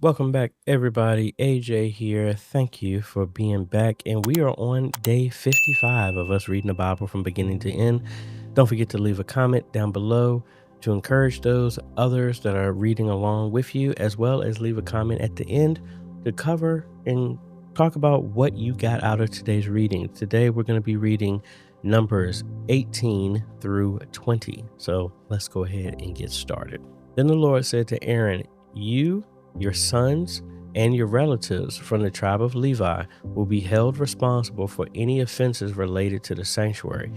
Welcome back, everybody. AJ here. Thank you for being back. And we are on day 55 of us reading the Bible from beginning to end. Don't forget to leave a comment down below to encourage those others that are reading along with you, as well as leave a comment at the end to cover and talk about what you got out of today's reading. Today, we're going to be reading Numbers 18 through 20. So let's go ahead and get started. Then the Lord said to Aaron, your sons, and your relatives from the tribe of Levi will be held responsible for any offenses related to the sanctuary,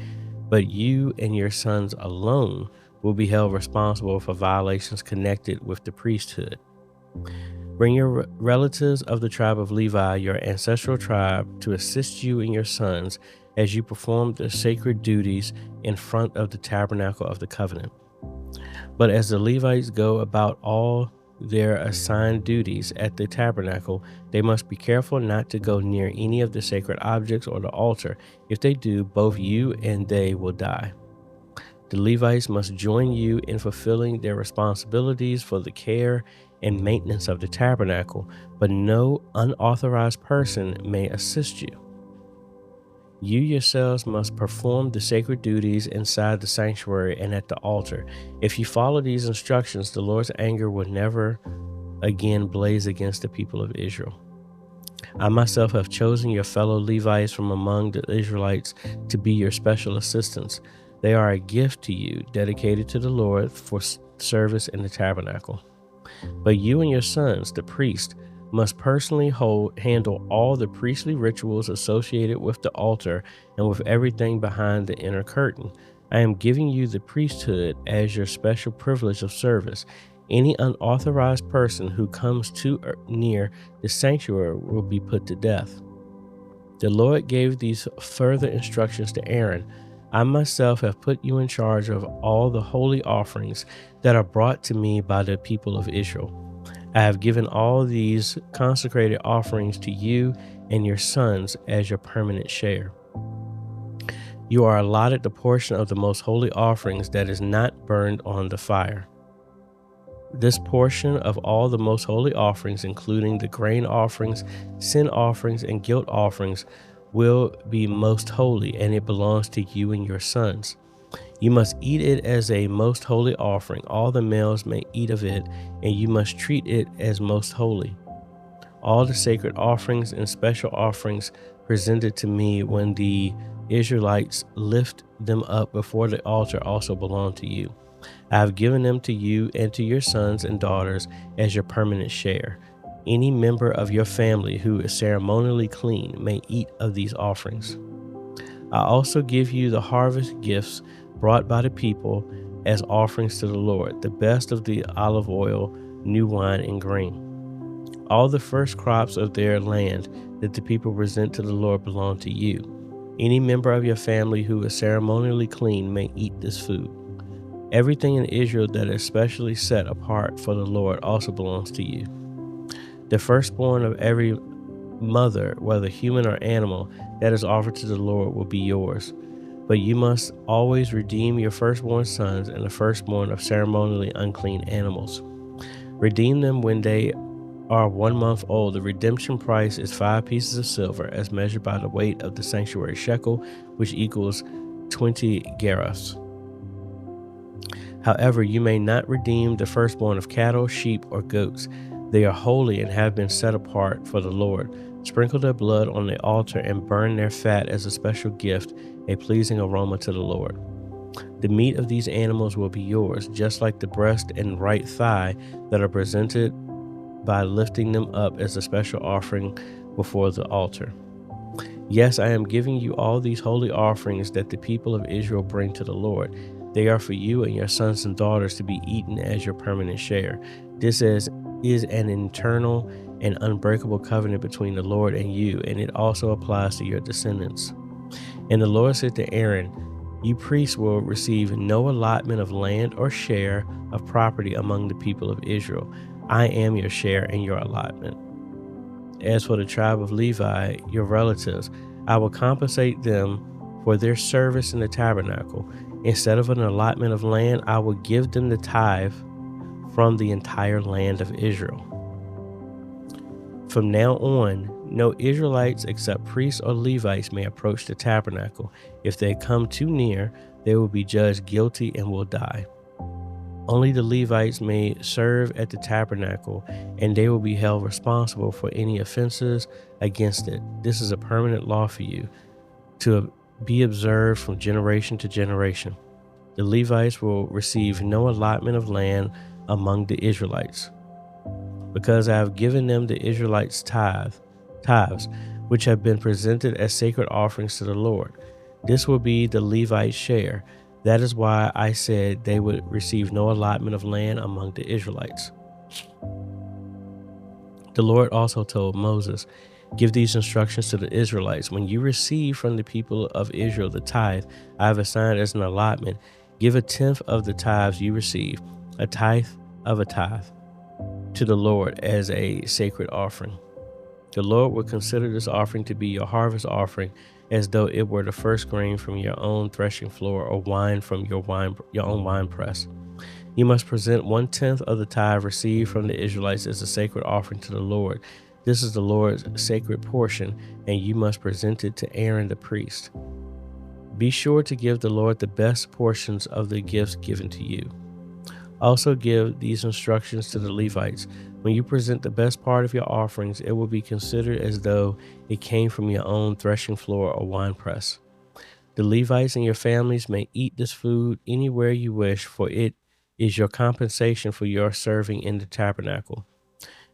but you and your sons alone will be held responsible for violations connected with the priesthood. Bring your relatives of the tribe of Levi, your ancestral tribe, to assist you and your sons as you perform the sacred duties in front of the tabernacle of the covenant. But as the Levites go about all their assigned duties at the tabernacle, they must be careful not to go near any of the sacred objects or the altar. If they do, both you and they will die. The Levites must join you in fulfilling their responsibilities for the care and maintenance of the tabernacle, but no unauthorized person may assist you. You yourselves must perform the sacred duties inside the sanctuary and at the altar. If you follow these instructions, the Lord's anger will never again blaze against the people of Israel. I myself have chosen your fellow Levites from among the Israelites to be your special assistants. They are a gift to you, dedicated to the Lord for service in the tabernacle. But you and your sons, the priests, must personally handle all the priestly rituals associated with the altar and with everything behind the inner curtain. I am giving you the priesthood as your special privilege of service. Any unauthorized person who comes too near the sanctuary will be put to death. The Lord gave these further instructions to Aaron. I myself have put you in charge of all the holy offerings that are brought to me by the people of Israel. I have given all these consecrated offerings to you and your sons as your permanent share. You are allotted the portion of the most holy offerings that is not burned on the fire. This portion of all the most holy offerings, including the grain offerings, sin offerings, and guilt offerings, will be most holy, and it belongs to you and your sons. You must eat it as a most holy offering. All the males may eat of it, and you must treat it as most holy. All the sacred offerings and special offerings presented to me when the Israelites lift them up before the altar also belong to you. I have given them to you and to your sons and daughters as your permanent share. Any member of your family who is ceremonially clean may eat of these offerings. I also give you the harvest gifts brought by the people as offerings to the Lord, the best of the olive oil, new wine, and grain. All the first crops of their land that the people present to the Lord belong to you. Any member of your family who is ceremonially clean may eat this food. Everything in Israel that is specially set apart for the Lord also belongs to you. The firstborn of every mother, whether human or animal, that is offered to the Lord will be yours. But you must always redeem your firstborn sons and the firstborn of ceremonially unclean animals. Redeem them when they are 1 month old. The redemption price is 5 pieces of silver, as measured by the weight of the sanctuary shekel, which equals 20 gerahs. However, you may not redeem the firstborn of cattle, sheep, or goats. They are holy and have been set apart for the Lord. Sprinkle their blood on the altar and burn their fat as a special gift, a pleasing aroma to the Lord. The meat of these animals will be yours, just like the breast and right thigh that are presented by lifting them up as a special offering before the altar. Yes, I am giving you all these holy offerings that the people of Israel bring to the Lord. They are for you and your sons and daughters to be eaten as your permanent share. This is an eternal and unbreakable covenant between the Lord and you, and it also applies to your descendants. And the Lord said to Aaron, you priests will receive no allotment of land or share of property among the people of Israel. I am your share and your allotment. As for the tribe of Levi, your relatives, I will compensate them for their service in the tabernacle. Instead of an allotment of land, I will give them the tithe from the entire land of Israel. From now on, no Israelites except priests or Levites may approach the tabernacle. If they come too near, they will be judged guilty and will die. Only the Levites may serve at the tabernacle, and they will be held responsible for any offenses against it. This is a permanent law for you, to be observed from generation to generation. The Levites will receive no allotment of land among the Israelites, because I have given them the Israelites' tithes, which have been presented as sacred offerings to the Lord. This will be the Levites' share. That is why I said they would receive no allotment of land among the Israelites. The Lord also told Moses, "Give these instructions to the Israelites. When you receive from the people of Israel the tithe I have assigned as an allotment, give a tenth of the tithes you receive, a tithe of a tithe, to the Lord as a sacred offering. The Lord will consider this offering to be your harvest offering, as though it were the first grain from your own threshing floor or wine from your own wine press. You must present 1/10 of the tithe received from the Israelites as a sacred offering to the Lord. This is the Lord's sacred portion, and you must present it to Aaron the priest. Be sure to give the Lord the best portions of the gifts given to you. Also give these instructions to the Levites. When you present the best part of your offerings, it will be considered as though it came from your own threshing floor or winepress. The Levites and your families may eat this food anywhere you wish, for it is your compensation for your serving in the tabernacle.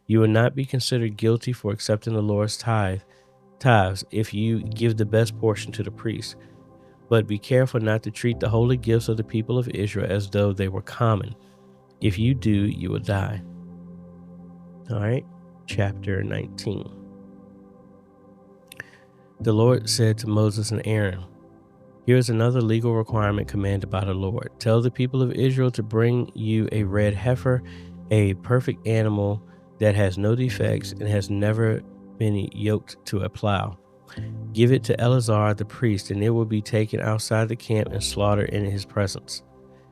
You will not be considered guilty for accepting the Lord's tithes if you give the best portion to the priest. But be careful not to treat the holy gifts of the people of Israel as though they were common. If you do, you will die." All right, chapter 19. The Lord said to Moses and Aaron, "Here is another legal requirement commanded by the Lord. Tell the people of Israel to bring you a red heifer, a perfect animal that has no defects and has never been yoked to a plow. Give it to Eleazar the priest, and it will be taken outside the camp and slaughtered in his presence.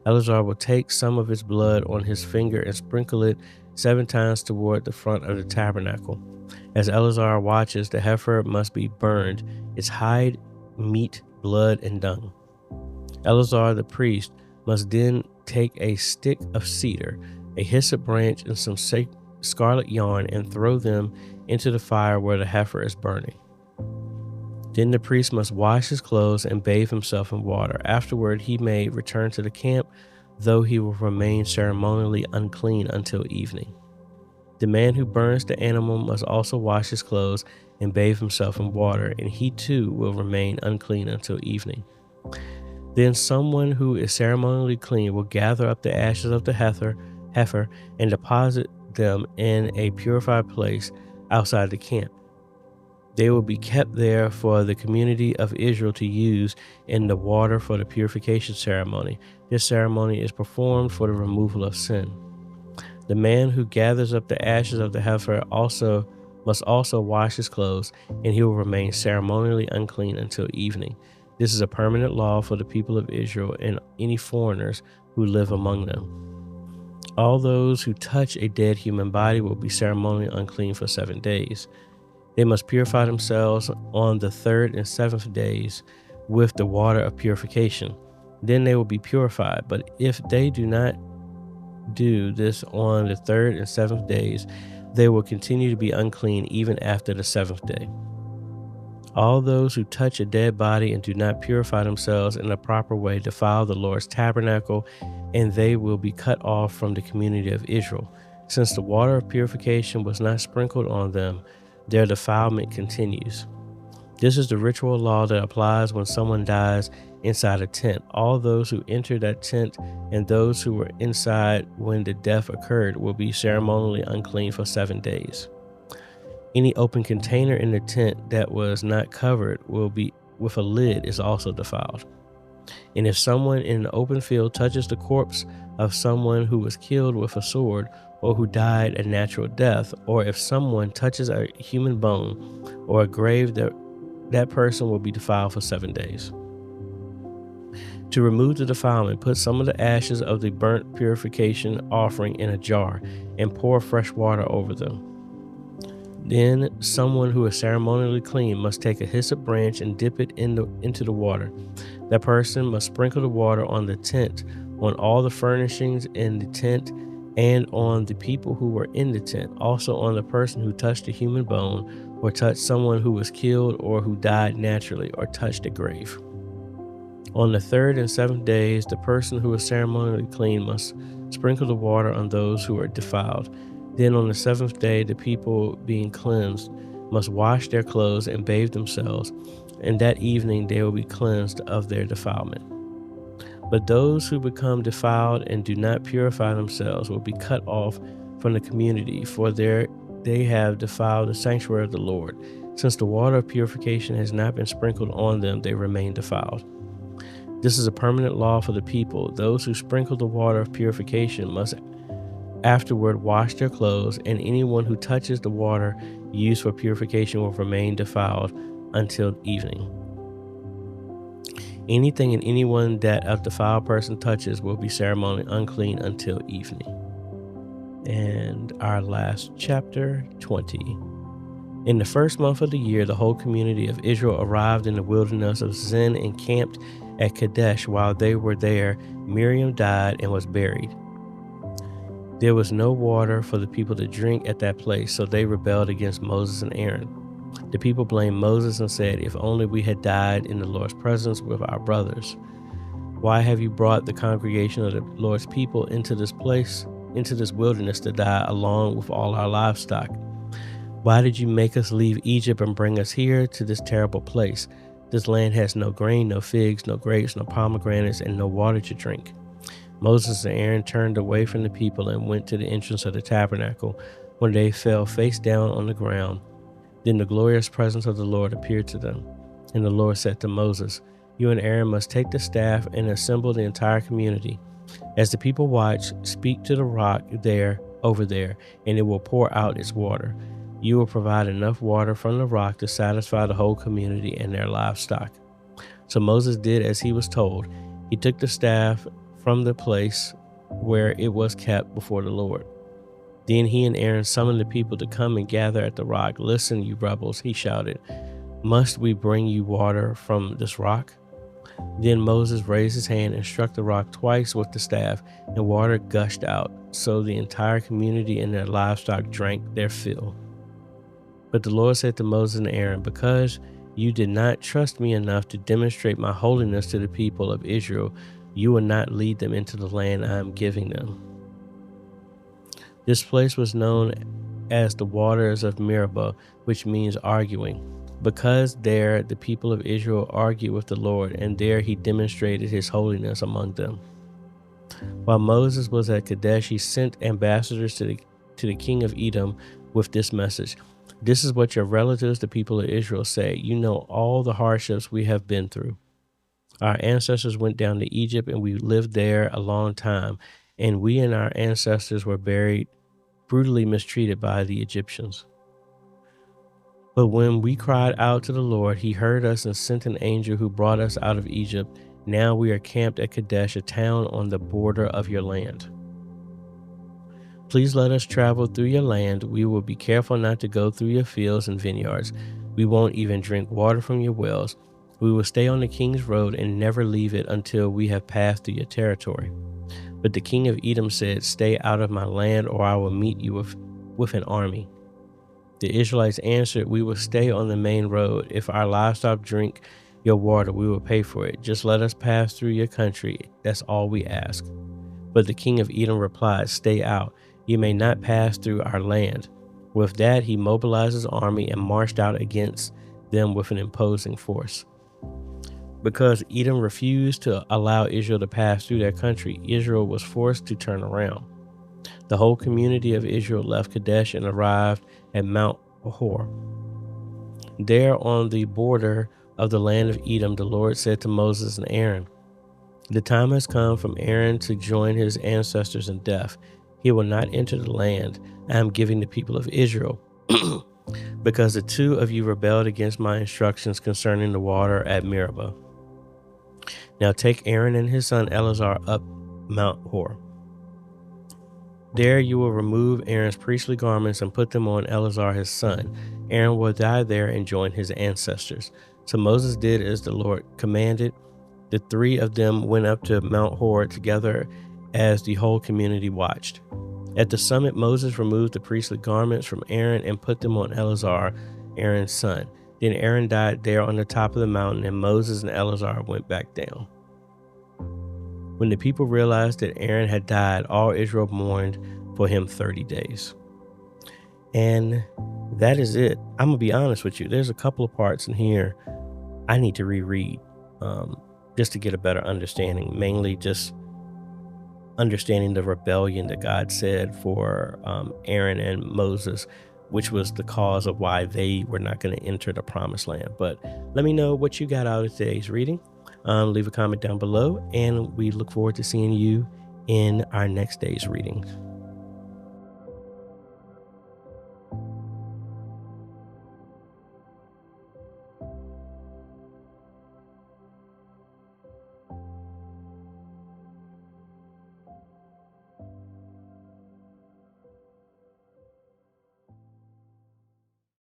Eleazar will take some of its blood on his finger and sprinkle it 7 times toward the front of the tabernacle. As Eleazar watches, the heifer must be burned, its hide, meat, blood, and dung. Eleazar the priest must then take a stick of cedar, a hyssop branch, and some scarlet yarn and throw them into the fire where the heifer is burning. Then the priest must wash his clothes and bathe himself in water. Afterward, he may return to the camp, though he will remain ceremonially unclean until evening. The man who burns the animal must also wash his clothes and bathe himself in water, and he too will remain unclean until evening. Then someone who is ceremonially clean will gather up the ashes of the heifer and deposit them in a purified place outside the camp. They will be kept there for the community of Israel to use in the water for the purification ceremony. This ceremony is performed for the removal of sin. The man who gathers up the ashes of the heifer must also wash his clothes, and he will remain ceremonially unclean until evening. This is a permanent law for the people of Israel and any foreigners who live among them. All those who touch a dead human body will be ceremonially unclean for 7 days. They must purify themselves on the 3rd and 7th days with the water of purification. Then they will be purified. But if they do not do this on the 3rd and 7th days, they will continue to be unclean even after the 7th day. All those who touch a dead body and do not purify themselves in a proper way defile the Lord's tabernacle, and they will be cut off from the community of Israel. Since the water of purification was not sprinkled on them, their defilement continues. This is the ritual law that applies when someone dies inside a tent. All those who enter that tent and those who were inside when the death occurred will be ceremonially unclean for 7 days. Any open container in the tent that was not covered with a lid is also defiled. And if someone in an open field touches the corpse of someone who was killed with a sword or who died a natural death, or if someone touches a human bone or a grave, that person will be defiled for 7 days. To remove the defilement, put some of the ashes of the burnt purification offering in a jar and pour fresh water over them. Then someone who is ceremonially clean must take a hyssop branch and dip it into the water. That person must sprinkle the water on the tent, on all the furnishings in the tent, and on the people who were in the tent, also on the person who touched a human bone, or touched someone who was killed, or who died naturally, or touched a grave. On the third and seventh days, the person who is ceremonially clean must sprinkle the water on those who are defiled. Then on the seventh day, the people being cleansed must wash their clothes and bathe themselves, and that evening they will be cleansed of their defilement. But those who become defiled and do not purify themselves will be cut off from the community, for they have defiled the sanctuary of the Lord. Since the water of purification has not been sprinkled on them, they remain defiled. This is a permanent law for the people. Those who sprinkle the water of purification must afterward wash their clothes, and anyone who touches the water used for purification will remain defiled until evening. Anything and anyone that a defiled person touches will be ceremonially unclean until evening. And our last chapter, 20. In the first month of the year, the whole community of Israel arrived in the wilderness of Zin and camped at Kadesh. While they were there, Miriam died and was buried. There was no water for the people to drink at that place, so they rebelled against Moses and Aaron. The people blamed Moses and said, "If only we had died in the Lord's presence with our brothers. Why have you brought the congregation of the Lord's people into this place, into this wilderness to die along with all our livestock? Why did you make us leave Egypt and bring us here to this terrible place? This land has no grain, no figs, no grapes, no pomegranates, and no water to drink." Moses and Aaron turned away from the people and went to the entrance of the tabernacle, when they fell face down on the ground. Then the glorious presence of the Lord appeared to them. And the Lord said to Moses, "You and Aaron must take the staff and assemble the entire community. As the people watch, speak to the rock over there, and it will pour out its water. You will provide enough water from the rock to satisfy the whole community and their livestock." So Moses did as he was told. He took the staff from the place where it was kept before the Lord. Then he and Aaron summoned the people to come and gather at the rock. "Listen, you rebels," he shouted. "Must we bring you water from this rock?" Then Moses raised his hand and struck the rock twice with the staff, and water gushed out. So the entire community and their livestock drank their fill. But the Lord said to Moses and Aaron, "Because you did not trust me enough to demonstrate my holiness to the people of Israel, you will not lead them into the land I am giving them." This place was known as the waters of Meribah, which means arguing, because there the people of Israel argued with the Lord, and there he demonstrated his holiness among them. While Moses was at Kadesh, he sent ambassadors to the king of Edom with this message: "This is what your relatives, the people of Israel, say. You know all the hardships we have been through. Our ancestors went down to Egypt, and we lived there a long time, and we and our ancestors were brutally mistreated by the Egyptians. But when we cried out to the Lord, he heard us and sent an angel who brought us out of Egypt. Now we are camped at Kadesh, a town on the border of your land. Please let us travel through your land. We will be careful not to go through your fields and vineyards. We won't even drink water from your wells. We will stay on the king's road and never leave it until we have passed through your territory." But the king of Edom said, "Stay out of my land, or I will meet you with an army." The Israelites answered, "We will stay on the main road. If our livestock drink your water, we will pay for it. Just let us pass through your country. That's all we ask." But the king of Edom replied, "Stay out. You may not pass through our land." With that, he mobilized his army and marched out against them with an imposing force. Because Edom refused to allow Israel to pass through their country, Israel was forced to turn around. The whole community of Israel left Kadesh and arrived at Mount Hor. There on the border of the land of Edom, the Lord said to Moses and Aaron, "The time has come for Aaron to join his ancestors in death. He will not enter the land I am giving the people of Israel, because the two of you rebelled against my instructions concerning the water at Meribah. Now take Aaron and his son Eleazar up Mount Hor. There you will remove Aaron's priestly garments and put them on Eleazar his son. Aaron will die there and join his ancestors. So Moses did as the Lord commanded. The three of them went up to Mount Hor together as the whole community watched. At the summit, Moses removed the priestly garments from Aaron and put them on Eleazar, Aaron's son. Then Aaron died there on the top of the mountain, and Moses and Eleazar went back down. When the people realized that Aaron had died, all Israel mourned for him 30 days. And that is it. I'm going to be honest with you. There's a couple of parts in here I need to reread just to get a better understanding, mainly just understanding the rebellion that God said for Aaron and Moses, which was the cause of why they were not going to enter the promised land. But let me know what you got out of today's reading. Leave a comment down below, and we look forward to seeing you in our next day's reading.